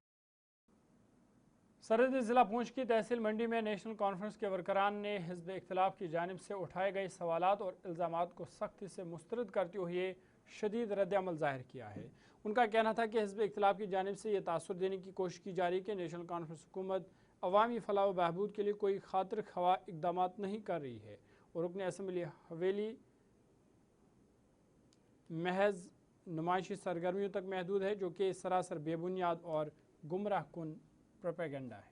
سرحدی ضلع پونچھ کی تحصیل منڈی میں نیشنل کانفرنس کے ورکران نے حزب اختلاف کی جانب سے اٹھائے گئے سوالات اور الزامات کو سختی سے مسترد کرتے ہوئے شدید رد عمل ظاہر کیا ہے۔ ان کا کہنا تھا کہ حزب اختلاف کی جانب سے یہ تاثر دینے کی کوشش کی جا رہی ہے کہ نیشنل کانفرنس حکومت عوامی فلاح و بہبود کے لیے کوئی خاطر خواہ اقدامات نہیں کر رہی ہے، اور رکن اسمبلی حویلی محض نمائشی سرگرمیوں تک محدود ہے، جو کہ سراسر بے بنیاد اور گمراہ کن پروپیگنڈا ہے۔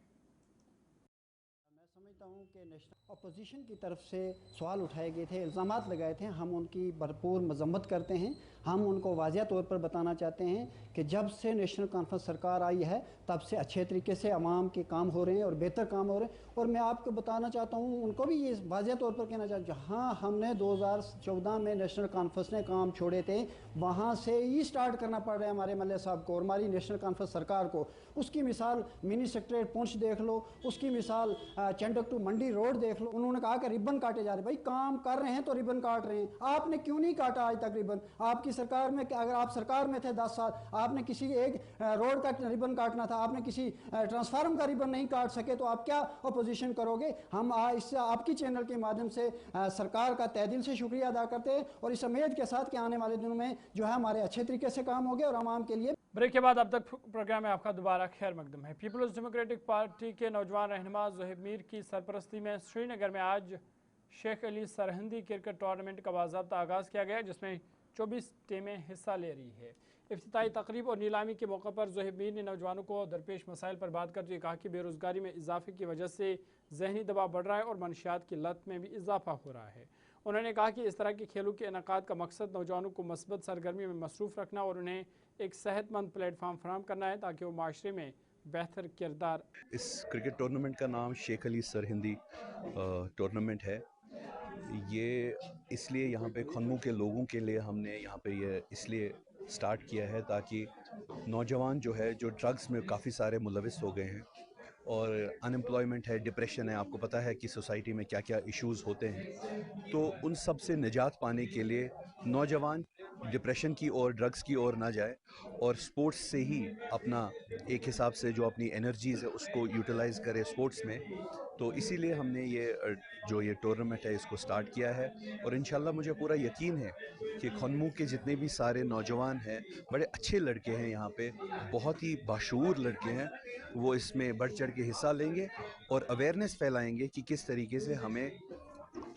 میں سمجھتا ہوں کہ نیشنل اپوزیشن کی طرف سے سوال اٹھائے گئے تھے، الزامات لگائے تھے، ہم ان کی بھرپور مذمت کرتے ہیں۔ ہم ان کو واضح طور پر بتانا چاہتے ہیں کہ جب سے نیشنل کانفرنس سرکار آئی ہے تب سے اچھے طریقے سے عوام کے کام ہو رہے ہیں اور بہتر کام ہو رہے ہیں، اور میں آپ کو بتانا چاہتا ہوں، ان کو بھی یہ واضح طور پر کہنا چاہتا ہوں، جہاں ہم نے 2014 میں نیشنل کانفرنس نے کام چھوڑے تھے وہاں سے ہی سٹارٹ کرنا پڑ رہا ہے ہمارے ملے صاحب کو اور ہماری نیشنل کانفرنس سرکار کو۔ اس کی مثال منی سیکٹریٹ پونچھ دیکھ لو، اس کی مثال چنڈک ٹو منڈی روڈ دیکھ لو۔ انہوں نے کہا کہ ربن کاٹے جا رہے ہیں، بھائی کام کر رہے ہیں تو ربن کاٹ رہے ہیں، آپ نے کیوں نہیں کاٹا آج تک ربن؟ آپ کی سرکار میں، اگر آپ سرکار میں تھے 10 سال، آپ نے کسی ایک روڈ کا ربن کاٹنا تھا، آپ نے کسی ٹرانسفارم کا ربن نہیں کاٹ سکے تو آپ کیا اپوزیشن کرو گے؟ ہم اس سے آپ کی چینل کے مادھیم سے سرکار کا تہ دل سے شکریہ ادا کرتے ہیں، اور اس امید کے ساتھ کہ آنے والے دنوں میں جو ہے ہمارے اچھے طریقے سے کام ہوگے اور عوام کے لیے۔ بریک کے بعد اب تک پروگرام میں آپ کا دوبارہ خیر مقدم ہے۔ پیپلز ڈیموکریٹک پارٹی کے نوجوان رہنما زہیب میر کی سرپرستی میں سری نگر میں آج شیخ علی سرہندی کرکٹ ٹورنامنٹ کا باضابطہ آغاز کیا گیا، جس میں 24 ٹیمیں حصہ لے رہی ہے۔ افتتاحی تقریب اور نیلامی کے موقع پر زہیب میر نے نوجوانوں کو درپیش مسائل پر بات کرتے ہوئے کہا کہ بے روزگاری میں اضافے کی وجہ سے ذہنی دباؤ بڑھ رہا ہے اور منشیات کی لت میں بھی اضافہ ہو رہا ہے۔ انہوں نے کہا کہ اس طرح کے کھیلوں کے انعقاد کا مقصد نوجوانوں کو مثبت سرگرمی میں مصروف رکھنا اور انہیں ایک صحت مند پلیٹ فارم فراہم کرنا ہے تاکہ وہ معاشرے میں بہتر کردار۔ اس کرکٹ ٹورنامنٹ کا نام شیخ علی سرہندی ٹورنامنٹ ہے۔ یہ اس لیے یہاں پہ کھنمو کے لوگوں کے لیے ہم نے یہاں پہ یہ اس لیے سٹارٹ کیا ہے تاکہ نوجوان جو ہے جو ڈرگس میں کافی سارے ملوث ہو گئے ہیں اور ان امپلائمنٹ ہے، ڈپریشن ہے، آپ کو پتہ ہے کہ سوسائٹی میں کیا کیا ایشوز ہوتے ہیں، تو ان سب سے نجات پانے کے لیے نوجوان ڈپریشن کی اور ڈرگس کی اور نہ جائے اور سپورٹس سے ہی اپنا ایک حساب سے جو اپنی انرجیز ہے اس کو یوٹیلائز کرے سپورٹس میں، تو اسی لیے ہم نے یہ ٹورنامنٹ ہے اس کو سٹارٹ کیا ہے، اور انشاءاللہ مجھے پورا یقین ہے کہ کھنمو کے جتنے بھی سارے نوجوان ہیں، بڑے اچھے لڑکے ہیں، یہاں پہ بہت ہی باشعور لڑکے ہیں، وہ اس میں بڑھ چڑھ کے حصہ لیں گے اور اویئرنیس پھیلائیں گے کہ کس طریقے سے ہمیں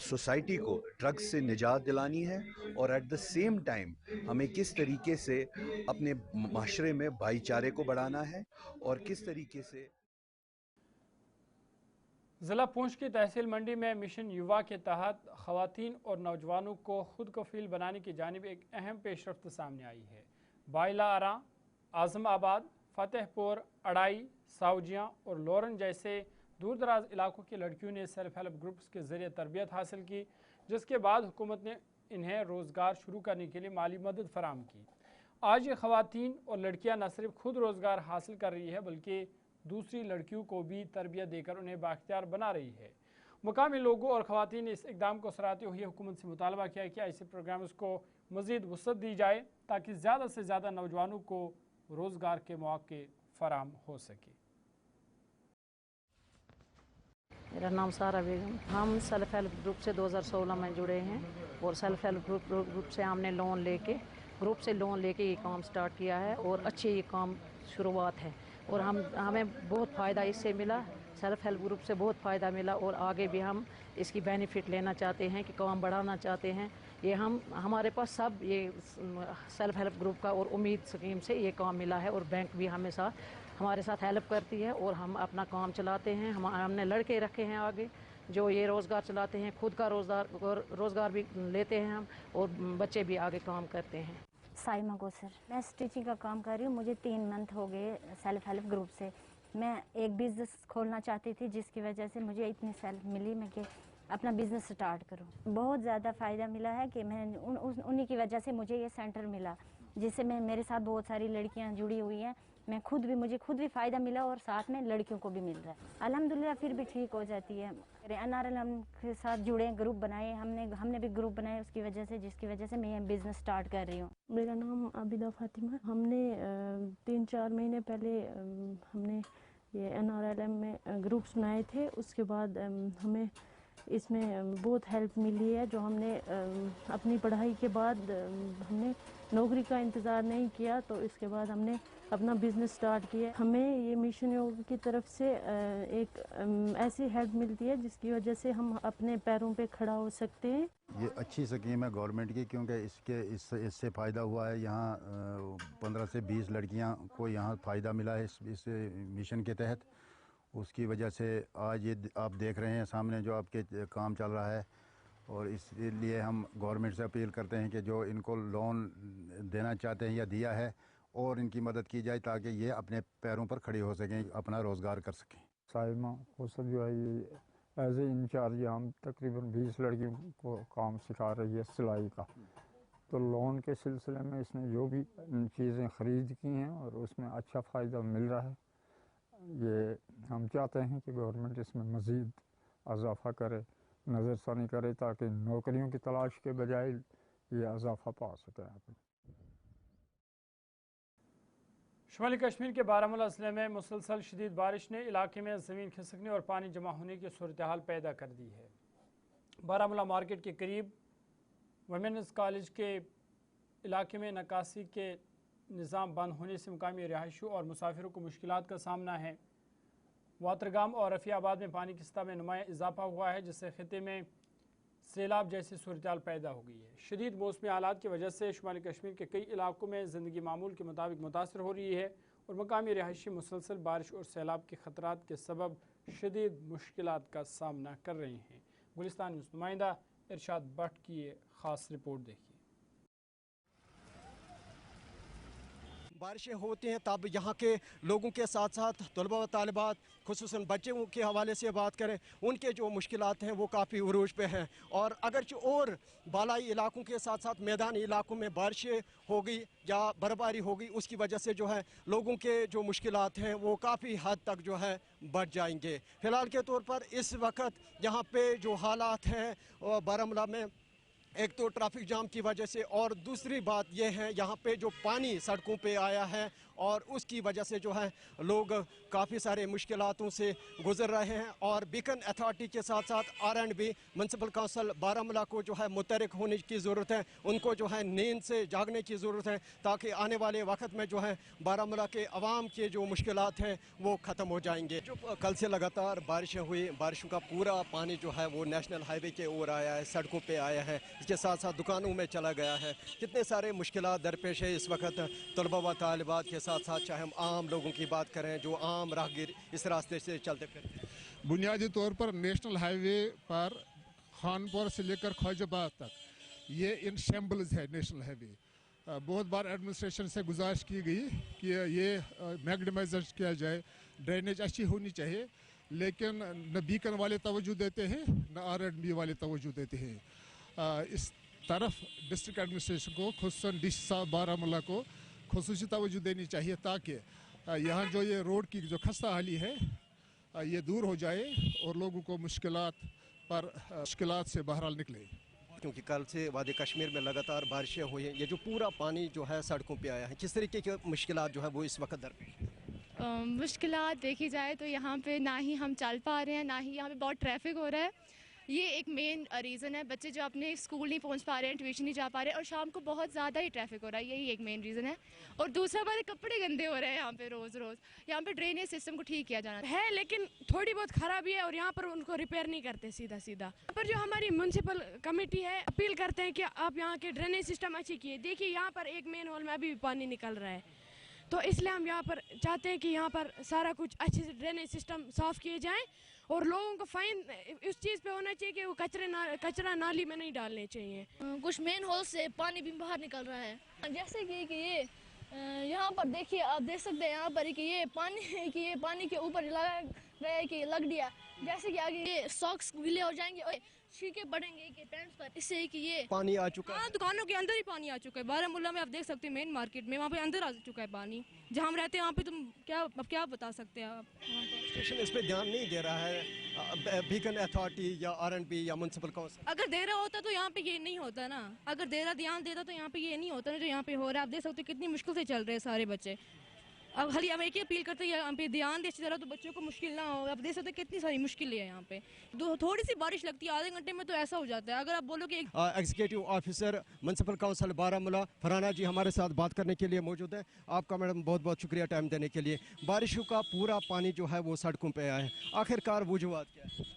سوسائٹی کو ڈرگس سے نجات دلانی ہے اور ایٹ دا سیم ٹائم ہمیں کس طریقے سے اپنے معاشرے میں بھائی چارے کو بڑھانا ہے اور کس طریقے سے۔ ضلع پونچھ کی تحصیل منڈی میں مشن یووا کے تحت خواتین اور نوجوانوں کو خود کفیل بنانے کی جانب ایک اہم پیش رفت سامنے آئی ہے۔ بائلہ آراں، اعظم آباد، فتح پور, اڑائی, ساوجیاں اور لورن جیسے دور دراز علاقوں کی لڑکیوں نے سیلف ہیلپ گروپس کے ذریعے تربیت حاصل کی, جس کے بعد حکومت نے انہیں روزگار شروع کرنے کے لیے مالی مدد فراہم کی. آج یہ خواتین اور لڑکیاں نہ صرف خود روزگار حاصل کر رہی ہے بلکہ دوسری لڑکیوں کو بھی تربیت دے کر انہیں بااختیار بنا رہی ہے. مقامی لوگوں اور خواتین نے اس اقدام کو سراہتے ہوئے حکومت سے مطالبہ کیا کہ ایسے پروگرامز کو مزید وسعت دی جائے تاکہ زیادہ سے زیادہ نوجوانوں کو روزگار کے مواقع فراہم ہو سکے. میرا نام سارا بیگم. ہم سیلف ہیلپ گروپ سے 2016 میں جڑے ہیں اور سیلف ہیلپ گروپ سے ہم نے گروپ سے لون لے کے یہ کام سٹارٹ کیا ہے اور اچھی یہ کام شروعات ہے اور ہمیں بہت فائدہ اس سے ملا. سیلف ہیلپ گروپ سے بہت فائدہ ملا اور آگے بھی ہم اس کی بینیفٹ لینا چاہتے ہیں کہ کام بڑھانا چاہتے ہیں. یہ ہمارے پاس سب یہ سیلف ہیلپ گروپ کا اور امید اسکیم سے یہ کام ملا ہے اور بینک بھی ہمارے ساتھ ہیلپ کرتی ہے اور ہم اپنا کام چلاتے ہیں. ہم نے لڑکے رکھے ہیں آگے جو یہ روزگار چلاتے ہیں, خود کا روزگار بھی لیتے ہیں ہم اور بچے بھی آگے کام کرتے ہیں. سائمہ گوسر, میں اسٹیچنگ کا کام کر رہی ہوں. مجھے 3 منتھ ہو گئے سیلف ہیلپ گروپ سے. میں ایک بزنس کھولنا چاہتی تھی جس کی وجہ سے مجھے اتنی سیلف ملی میں کہ اپنا بزنس سٹارٹ کروں. بہت زیادہ فائدہ ملا ہے کہ میں انہی کی وجہ سے مجھے یہ سینٹر ملا جس سے میرے ساتھ بہت ساری لڑکیاں جڑی ہوئی ہیں. مجھے خود بھی فائدہ ملا اور ساتھ میں لڑکیوں کو بھی مل رہا ہے. الحمدللہ پھر بھی ٹھیک ہو جاتی ہے. NRL ہم کے ساتھ جڑے, گروپ بنائے, ہم نے بھی گروپ بنائے اس کی وجہ سے, جس کی وجہ سے میں یہ بزنس سٹارٹ کر رہی ہوں. میرا نام عابدہ فاطمہ. ہم نے 3-4 مہینے پہلے ہم نے یہ NRLM میں گروپس بنائے تھے. اس کے بعد ہمیں اس میں بہت ہیلپ ملی ہے. جو ہم نے اپنی پڑھائی کے بعد ہم نے نوکری کا انتظار نہیں کیا تو اس کے بعد ہم نے اپنا بزنس سٹارٹ کیا. ہمیں یہ مشن یوگا کی طرف سے ایک ایسی ہیلپ ملتی ہے جس کی وجہ سے ہم اپنے پیروں پہ کھڑا ہو سکتے ہیں. یہ اچھی اسکیم ہے گورنمنٹ کی کیونکہ اس سے فائدہ ہوا ہے. یہاں 15 سے 20 لڑکیاں کو یہاں فائدہ ملا ہے اس مشن کے تحت. اس کی وجہ سے آج یہ آپ دیکھ رہے ہیں سامنے جو آپ کے کام چل رہا ہے اور اس لیے ہم گورنمنٹ سے اپیل کرتے ہیں کہ جو ان کو لون دینا چاہتے ہیں یا دیا ہے اور ان کی مدد کی جائے تاکہ یہ اپنے پیروں پر کھڑے ہو سکیں, اپنا روزگار کر سکیں. سائمہ کوثر جو ہے یہ ایز اے انچارج ہم تقریباً 20 لڑکیوں کو کام سکھا رہی ہے سلائی کا. تو لون کے سلسلے میں اس نے جو بھی چیزیں خرید کی ہیں اور اس میں اچھا فائدہ مل رہا ہے. یہ ہم چاہتے ہیں کہ گورنمنٹ اس میں مزید اضافہ کرے, نظر ثانی کرے تاکہ نوکریوں کی تلاش کے بجائے یہ اضافہ پا سکے. شمالی کشمیر کے بارہمولہ ضلع میں مسلسل شدید بارش نے علاقے میں زمین کھسکنے اور پانی جمع ہونے کی صورتحال پیدا کر دی ہے. بارہمولہ مارکیٹ کے قریب ویمنز کالج کے علاقے میں نکاسی کے نظام بند ہونے سے مقامی رہائشیوں اور مسافروں کو مشکلات کا سامنا ہے. واترگام اور رفیع آباد میں پانی کی سطح میں نمایاں اضافہ ہوا ہے جس سے خطے میں سیلاب جیسی صورتحال پیدا ہو گئی ہے. شدید موسمی حالات کی وجہ سے شمالی کشمیر کے کئی علاقوں میں زندگی معمول کے مطابق متاثر ہو رہی ہے اور مقامی رہائشی مسلسل بارش اور سیلاب کے خطرات کے سبب شدید مشکلات کا سامنا کر رہے ہیں. گلستان نیوز نمائندہ ارشاد بٹ کی یہ خاص رپورٹ دیکھیے. بارشیں ہوتی ہیں تب یہاں کے لوگوں کے ساتھ ساتھ طلباء و طالبات خصوصاً بچوں کے حوالے سے بات کریں, ان کے جو مشکلات ہیں وہ کافی عروج پہ ہیں. اور اگرچہ اور بالائی علاقوں کے ساتھ ساتھ میدانی علاقوں میں بارشیں ہوگی یا برفباری ہوگی, اس کی وجہ سے جو ہے لوگوں کے جو مشکلات ہیں وہ کافی حد تک جو ہے بڑھ جائیں گے. فی الحال کے طور پر اس وقت یہاں پہ جو حالات ہیں بارہمولہ میں, ایک تو ٹریفک جام کی وجہ سے اور دوسری بات یہ ہے یہاں پہ جو پانی سڑکوں پہ آیا ہے اور اس کی وجہ سے جو ہے لوگ کافی سارے مشکلاتوں سے گزر رہے ہیں. اور بیکن اتھارٹی کے ساتھ ساتھ R&B میونسپل کونسل بارہمولہ کو جو ہے متحرک ہونے کی ضرورت ہے. ان کو جو ہے نیند سے جاگنے کی ضرورت ہے تاکہ آنے والے وقت میں جو ہے بارہمولہ کے عوام کے جو مشکلات ہیں وہ ختم ہو جائیں گے. جو کل سے لگاتار بارشیں ہوئی, بارشوں کا پورا پانی جو ہے وہ نیشنل ہائی وے کے اوپر آیا ہے, سڑکوں پہ آیا ہے, اس کے ساتھ ساتھ دکانوں میں چلا گیا ہے. کتنے سارے مشکلات درپیش ہے اس وقت طلباء و طالبات کے ساتھ ساتھ, چاہے ہم عام لوگوں کی بات کریں جو عام راہگیر اس راستے سے چلتے پھرتے ہیں. بنیادی طور پر نیشنل ہائی وے پر خانپور سے لے کر خواجہ آباد تک یہ ان شیمبلز ہے نیشنل ہائی وے. बहुत बार एडमिनिस्ट्रेशन से गुजारिश की गई कि ये मैग्निमाइज किया जाए, ड्रेनेज अच्छी होनी चाहिए, लेकिन न बीकन वाले तवज्जो देते हैं न R&B वाले तवज्जो देते हैं। इस तरफ डिस्ट्रिक्ट एडमिनिस्ट्रेशन को खुसूसन डिस्ट्रिक्ट बारामूला को खुसूसी तवज्जो देनी चाहिए ताकि यहाँ जो ये रोड की जो खस्ता हाली है ये दूर हो जाए और लोगों को मुश्किलात से बहरहाल निकले। क्योंकि कल से वादी कश्मीर में लगातार बारिशें हुई हैं, ये जो पूरा पानी जो है सड़कों पे आया है, किस तरीके की मुश्किलात जो है वो इस वक्त दरपेश है? मुश्किलात देखी जाए तो यहाँ पे ना ही हम चल पा रहे हैं, ना ही यहाँ पे बहुत ट्रैफिक हो रहा है। ये एक मेन रीज़न है, बच्चे जो अपने स्कूल नहीं पहुँच पा रहे हैं, ट्यूशन नहीं जा पा रहे हैं, और शाम को बहुत ज़्यादा ही ट्रैफिक हो रहा है, यही एक मेन रीज़न है। और दूसरा हमारे कपड़े गंदे हो रहे हैं यहाँ पे रोज़। यहाँ पे ड्रेनेज सिस्टम को ठीक किया जाना है, लेकिन थोड़ी बहुत खराबी है और यहाँ पर उनको रिपेयर नहीं करते सीधा। पर जो हमारी म्यूनसिपल कमेटी है, अपील करते हैं कि आप यहाँ के ड्रेनेज सिस्टम अच्छी किए। देखिए यहाँ पर एक मेन होल में अभी भी पानी निकल रहा है, तो इसलिए हम यहाँ पर चाहते हैं कि यहाँ पर सारा कुछ अच्छे से ड्रेनेज सिस्टम साफ़ किए जाएँ, और लोगों को फाइन इस चीज़ पे होना चाहिए कि वो कचरा नाली में नहीं डालने चाहिए। कुछ मेन होल से पानी भी बाहर निकल रहा है, जैसे कि ये यहाँ पर देखिए, आप देख सकते हैं यहाँ पर कि ये पानी के ऊपर लगा रहा है कि लग दिया, जैसे कि आगे ये सॉक्स गीले हो जाएंगे और छींके पड़ेंगे कि पैंट्स पर, इससे कि ये पानी आ चुका है। हाँ, दुकानों के अंदर ही पानी आ चुका है। बारामूला में आप देख सकते हैं मेन मार्केट में, वहाँ पे अंदर आ चुका है पानी। जहाँ हम रहते हैं वहाँ पे तुम क्या बता सकते हैं आप? स्टेशन इस पे ध्यान नहीं दे रहा है, बीकन अथॉरिटी या R&B या म्यूनसिपल काउंसिल। अगर दे रहा होता तो यहाँ पे ये नहीं होता ना, अगर दे रहा ध्यान देता तो यहाँ पे ये नहीं होता ना जो यहाँ पे हो रहा है। आप देख सकते हो कितनी मुश्किल से चल रहे हैं सारे बच्चे। अब खाली हम एक ही अपील करते हैं यहाँ पे ध्यान दे अच्छी तरह, तो बच्चों को मुश्किल ना हो। आप देख सकते हैं कितनी सारी मुश्किलें हैं यहाँ पे, थोड़ी सी बारिश लगती है, आधे घंटे में तो ऐसा हो जाता है। अगर आप बोलो कि executive officer municipal council Baramulla Farhana ji हमारे साथ बात करने के लिए मौजूद है। आपका मैडम बहुत बहुत शुक्रिया टाइम देने के लिए। बारिशों का पूरा पानी जो है वो सड़कों पे आया है, आखिरकार वजूहात क्या है?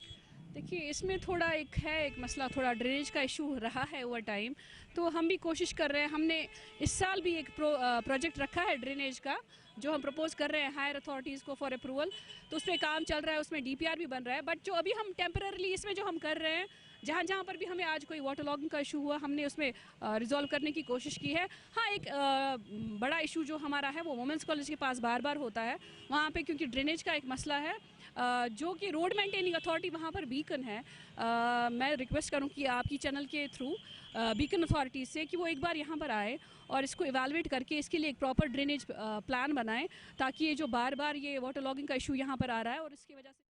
देखिए, इसमें थोड़ा एक मसला, थोड़ा ड्रेनेज का इशू रहा है ओवर टाइम, तो हम भी कोशिश कर रहे हैं। हमने इस साल भी एक प्रोजेक्ट रखा है ड्रेनेज का, जो हम प्रपोज कर रहे हैं हायर अथॉरिटीज़ को फॉर अप्रूवल, तो उस पर काम चल रहा है, उसमें DPR भी बन रहा है। बट जो अभी हम टेम्पररीली इसमें जो हम कर रहे हैं, जहाँ पर भी हमें आज कोई वाटर लॉगिंग का इशू हुआ, हमने उसमें रिजॉल्व करने की कोशिश की है। हाँ, एक बड़ा इशू जो हमारा है वो वुमेंस कॉलेज के पास बार होता है, वहाँ पे क्योंकि ड्रेनेज का एक मसला है, जो कि रोड मेंटेनिंग अथॉरिटी वहाँ पर बीकन है। मैं रिक्वेस्ट करूँ कि आपकी चैनल के थ्रू बीकन अथॉरिटी से कि वो एक बार यहाँ पर आए और इसको इवैल्यूएट करके इसके लिए एक प्रॉपर ड्रेनेज प्लान बनाएं, ताकि ये जो बार ये वाटर लॉगिंग का इशू यहाँ पर आ रहा है और इसकी वजह से।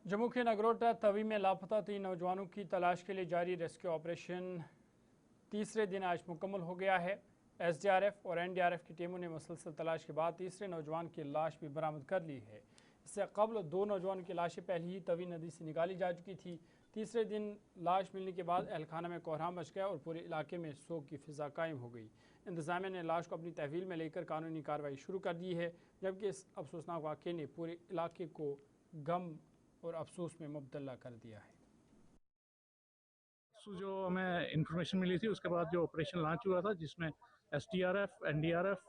जम्मू के नगरोटा तवी में लापता 3 नौजवानों की तलाश के लिए जारी रेस्क्यू ऑपरेशन तीसरे दिन आज मुकम्मल हो गया है। SDRF और NDRF की टीमों ने मुसलसल तलाश के बाद तीसरे नौजवान की लाश भी बरामद कर ली है। इससे कबल 2 नौजवानों की लाशें पहले ही तवी नदी से निकाली जा चुकी थी। तीसरे दिन लाश मिलने के बाद एहलखाना में कोहराम मच गया और पूरे इलाके में सोग की फिजा कायम हो गई। इंतजामिया ने लाश को अपनी तहवील में लेकर कानूनी कार्रवाई शुरू कर दी है, जबकि इस अफसोसनाक वाक़े ने पूरे इलाके को गम और अफसोस में मुब्तला कर दिया है। जो हमें इंफॉर्मेशन मिली थी उसके बाद जो ऑपरेशन लॉन्च हुआ था, जिसमें SDRF, NDRF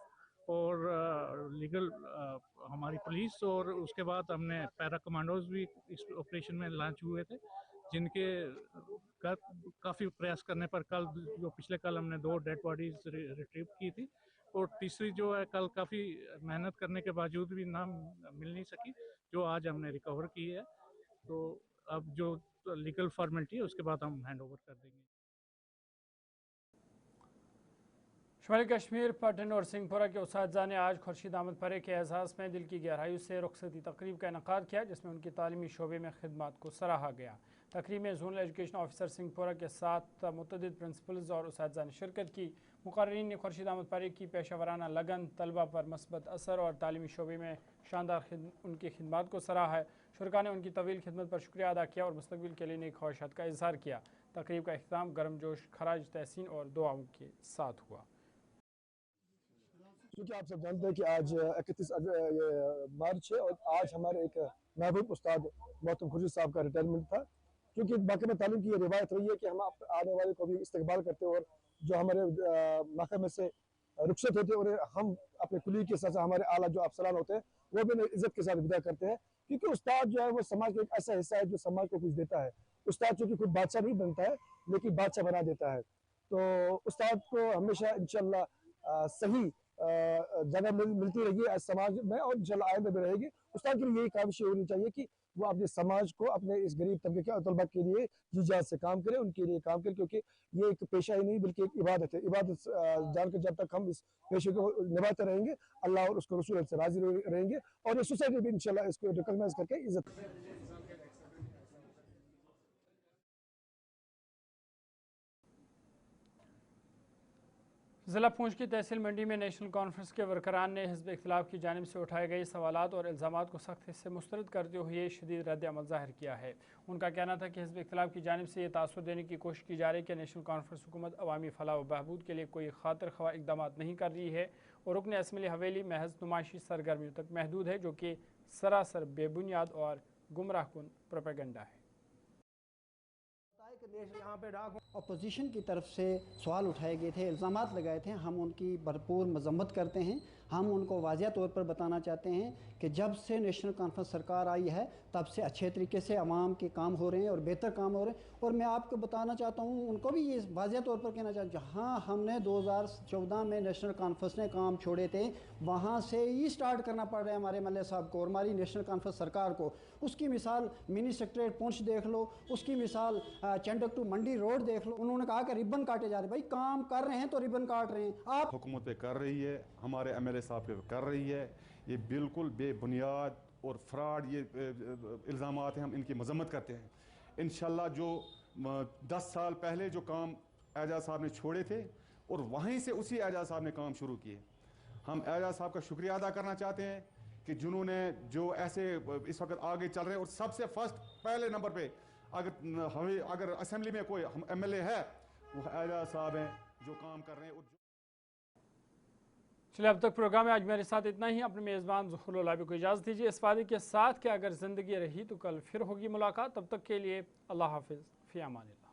और लीगल हमारी पुलिस, और उसके बाद हमने पैरा कमांडोज भी इस ऑपरेशन में लॉन्च हुए थे, जिनके काफ़ी प्रयास करने पर पिछले कल हमने 2 डेड बॉडीज रिट्रीव की थी, और तीसरी जो है कल काफ़ी मेहनत करने के बावजूद भी ना मिल नहीं सकी, जो आज हमने रिकवर की है। तो अब जो लीगल फॉर्मेलिटी है उसके बाद हम हैंड ओवर कर देंगे। शुमाली कश्मीर पटन और सिंहपुरा के उस्ताद ने आज खुर्शीद अहमद परे के एजाज़ में दिल की गहराइयों से रुखसती तकरीब का इनेकाद किया, जिसमें उनकी तालीमी शोबे में खिदमत को सराहा गया। तकरीब में जोनल एजुकेशन ऑफिसर सिंहपुरा के साथ मुतअद्दिद प्रिंसिपल्स और उस्ताद ने शिरकत की। मुकर्रीन ने खुर्शीद अहमद परे की पेशा वराना लगन, तलबा पर मस्बत असर और तालीमी शोबे में शानदार उनकी खिदमत को सराहा है। शुरका ने उनकी तवील खिदमत पर शुक्रिया अदा किया और मुस्तकबिल के लिए नई ख्वाहिशात का इजहार किया। तकरीब का इख्तिताम गर्मजोश खराज तहसीन और दुआओं के साथ हुआ। क्योंकि आप सब जानते हैं कि आज 31 मार्च है और आज हमारे एक महबूब उस्ताद मोहतरम खुर्शीद साहब का रिटायरमेंट था। क्योंकि बाकी में तालीम की ये रिवायत रही है कि हम आने वाले को भी इस्तकबाल करते हैं और जो हमारे महकमे से रुखसत होते हैं और हम अपने कुली के साथ हमारे आला जो अफसरान होते हैं वो भी इज्जत के साथ विदा करते हैं। क्योंकि उस्ताद जो है वो समाज का एक ऐसा हिस्सा है जो समाज को कुछ देता है। उस्ताद चूँकि खुद बादशाह नहीं बनता है लेकिन बादशाह बना देता है। तो उस्ताद को हमेशा इंशाल्लाह सही जगह मिलती रहेगी समाज में और इंशाल्लाह आइंदा भी रहेगी। उस्ताद के लिए यही काविश होनी चाहिए कि वो अपने समाज को, अपने इस गरीब तबके के तलबा के लिए जी जान से काम करे, उनके लिए काम करे, क्योंकि ये एक पेशा ही नहीं बल्कि एक इबादत है। इबादत जानकर जब तक हम इस पेशे को निभाते रहेंगे, अल्लाह और उसके रसूल से राजी रहेंगे और ये सोसाइटी भी इंशाल्लाह इसको रिकॉग्नाइज करके इज्जत। ज़िला पूंछ की तहसील मंडी में नेशनल कॉन्फ्रेंस के वर्करान ने हिज़्ब इख्तिलाफ की जानिब से उठाए गए सवालात और इल्ज़ामात को सख्ती से मुस्तरद करते हुए शदीद रद्द अमल ज़ाहिर किया है। उनका कहना था कि हिज़्ब इख्तिलाफ की जानिब से ये तासुर देने की कोशिश की जा रही है कि नेशनल कॉन्फ्रेंस हुकूमत अवामी फलाह व बहबूद के लिए कोई खातिर ख्वाह इक़दाम नहीं कर रही है और रुकन असम्बली हवेली महज नुमाइशी सरगर्मियों तक महदूद है, जो कि सरासर बेबुनियाद और गुमराहकुन प्रोपेगेंडा है। यहाँ पे अपोजिशन की तरफ से सवाल उठाए गए थे, इल्ज़ामात लगाए थे, हम उनकी भरपूर मजम्मत करते हैं। हम उनको वाज़िया तौर पर बताना चाहते हैं कि जब से नेशनल कॉन्फ्रेंस सरकार आई है तब से अच्छे तरीके से आवाम के काम हो रहे हैं और बेहतर काम हो रहे हैं। और मैं आपको बताना चाहता हूँ, उनको भी ये वाज़िया तौर पर कहना चाहता हूँ, जहाँ हमने 2014 में नेशनल कॉन्फ्रेंस ने काम छोड़े थे वहाँ से ही स्टार्ट करना पड़ रहा है हमारे एमएलए साहब को और हमारी नेशनल कॉन्फ्रेंस सरकार को। उसकी मिसाल मिनी सेक्रेटरीट पूंछ देख लो, उसकी मिसाल चंडक टू मंडी रोड देख लो। उन्होंने कहा कि रिबन काटे जा रहे, भाई काम कर रहे हैं तो रिबन काट रहे हैं। आप हुकूमत पे कर रही है, हमारे एमएलए साहब पे कर रही है, ये बिल्कुल बेबुनियाद और फ्रॉड ये इल्ज़ामात हैं, हम इनकी मजम्मत करते हैं। इंशाल्लाह जो 10 साल पहले जो काम एजाज साहब ने छोड़े थे और वहीं से उसी एजाज साहब ने काम शुरू किए। हम एजाज साहब का शुक्रिया अदा करना चाहते हैं कि जिन्होंने जो ऐसे इस वक्त आगे चल रहे हैं और सबसे फर्स्ट पहले नंबर पे अगर असेंबली में कोई एमएलए है वो एजाज साहब हैं जो काम कर रहे हैं। चलिए अब तक प्रोग्राम में आज मेरे साथ इतना ही। अपने मेज़बान ज़ुहूर लाबी को इजाज़त दीजिए इस वादे के साथ कि अगर ज़िंदगी रही तो कल फिर होगी मुलाकात। तब तक के लिए अल्लाह हाफिज़, फ़ी अमान अल्लाह।